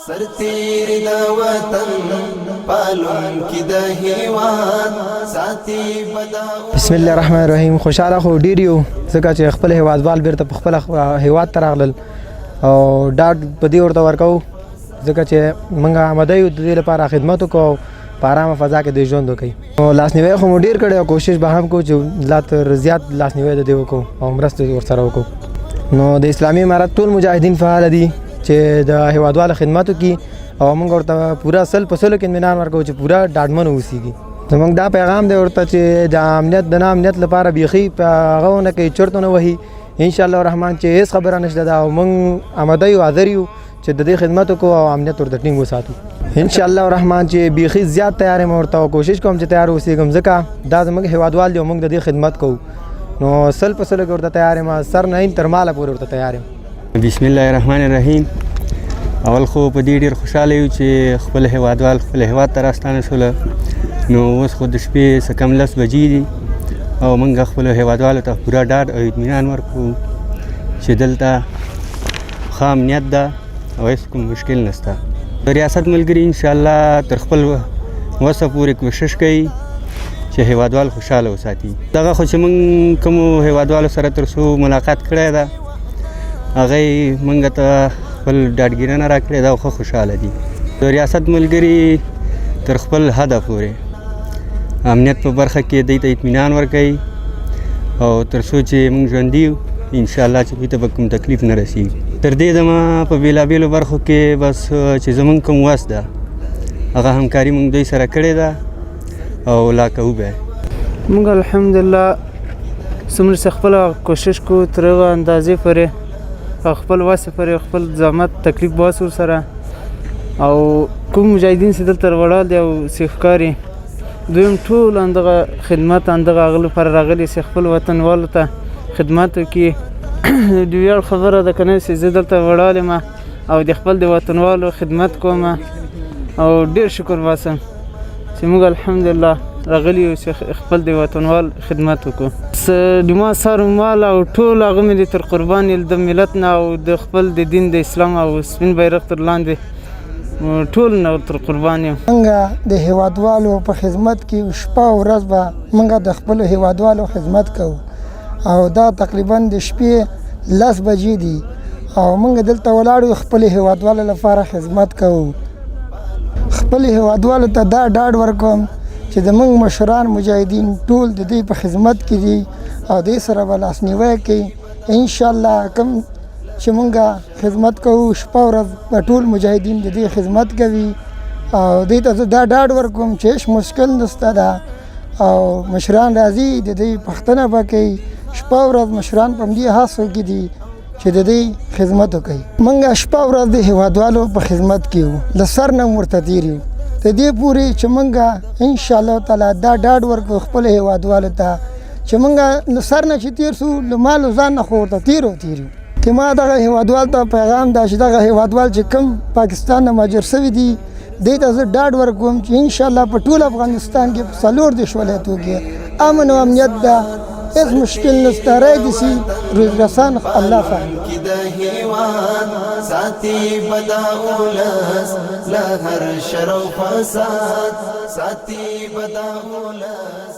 سرتیر دا وطن پالون کی دا هیواد ساتي بدا. بسم الله الرحمن الرحیم. خوشاله خو ډیر یو ځکه چې خپل هیوادوال بیرته په خپل هیواد ته راغلل او ډاډ په دې ورته ورکو ځکه چې موږ آماده یو د دې لپاره خدمت وکړو په ارامه فضا کې د ژوند وکړو. لاسنیوی خو مو ډیر کړی او کوشش به هم کوو چې لا تر زیات لاسنیوی د دې وکړو او مرسته ورسره وکړو. نو د اسلامي امارت ټول مجاهدین فعال دي چې د هیوادوالو خدمت وکړي او موږ ورته پوره سل په سلو کې اطمینان ورکوو چې پوره ډاډمن اوسېږي. زموږ دا پیغام دی ورته چې د امنیت د نه امنیت لپاره بیخي په هغه ونه کوي چرته نه وهي انشاءالله الرحمن چې هېڅ خبره نشته ده او موږ آماده یو حاضر یو چې د دې خدمت وکړو او امنیت ورته ټینګ وساتو انشاءالله الرحمن چې بیخي زیات تیار یم ورته او کوشش کوم چې تیار اوسېږم ځکه دا زموږ هیوادوال دی او موږ د دې خدمت کوو. نو سل په سلو کې ورته تیار یم سر نه تر ماله پورې ورته تیار یم. بسم الله الرحمن الرحیم. اول خو په دې ډېر خوشحاله یو چې خپل هیوادوال خپل هیواد ته راستانه شوله. نو اوس خو د شپې څه کم 10 بجې دي او موږ خپلو هیوادوالو ته پوره ډاډ او اطمینان ورکوو چې دلته ښه امنیت ده او هېڅ کوم مشکل نشته. د ریاست ملګري انشاءالله تر خپل وسه پورې کوشش کوي چې هیوادوال خوشحاله وساتي. دغه خو چې موږ کومو هیوادوالو سره تر څو ملاقات کړی ده هغه یې موږ ته خپل ډاډګیرنه راکړې ده او ښه خوشحاله دي. د ریاست ملګري تر خپل حده پورې امنیت په برخه کې دوی ته اطمینان ورکوي او تر څو چې موږ ژوندي یو انشاءالله چې دوی ته به کوم تکلیف نه رسېږي. تر دې دمه په بېلابېلو برخو کې بس چې زموږ کوم وس ده هغه همکاري موږ دوی سره کړې ده او لا کوو به. موږ الحمدلله څومره چې خپله کوشش کوو تر هغه اندازې پورې خپل وس پورې خپل زحمت تکلیف باس ورسره او کوم مجاهدین چې دلته ولاړ دي او سیخکاري دویم ټول همدغه خدمت همدغه هغه لپاره راغلي چې خپل وطنوالو ته خدمت وکړي. د ویاړ خبره ده که نه چې زه دلته ولاړ یم او د خپل د وطنوالو خدمت کوم او ډېر شکر باسم چې موږ الحمدلله راغلي یو چې خپل د وطنوال خدمت وکړو. د ما سر و مال او ټول هغه مې د تر قربان د ملت نه او د خپل د دین د اسلام او سپین بیرغ تر لاندې ټول نه تر قربان یم. موږ د هیوادوالو په خدمت کې شپه او ورځ به موږ د خپلو هیوادوالو خدمت کوو او دا تقریبا د شپې 10 بجې دي او موږ دلته ولاړ یو خپل هیوادوالو لپاره خدمت کوو. خپل هیوادوالو ته دا ډاډ ورکوم چې زموږ مشران مجاهدین ټول د دې په خدمت کې دي او دې سره به لاسنیوی کوي انشاءالله. کوم چې موږ خدمت کوو شپه ورځ به ټول مجاهدین د دې خدمت کوي او دې ته زه دا ډاډ ورکوم چې هېڅ مشکل نشته ده او مشران راځي د دې پوښتنه به کوي. شپه ورځ مشران په همدې هڅو کې دي چې د دې خدمت وکړي. موږ شپه ورځ د هیوادوالو په خدمت کې یو له سر نه ورته تېر یو د دې پورې چې موږ انشاءالله تعالی دا ډاډ ورکړو خپل هیوادوالو ته چې موږ له سر نه چې تېر سو له مالو ځان نه خو ورته تېر یو که ما دغه هیوادوال ته پیغام دا چې دغه هیوادوال چې کوم پاکستان نه مهاجر شوي دي دې ته زه ډاډ ورکوم چې انشاءالله په ټول افغانستان کې په 14 ولایتو کې امن او امنیت ده هېڅ مشکل نشته. رای دې سي روزرسان الله کی دا هیواد ساتي بدا اولس له هر شر او فساد ساتي بدا اولس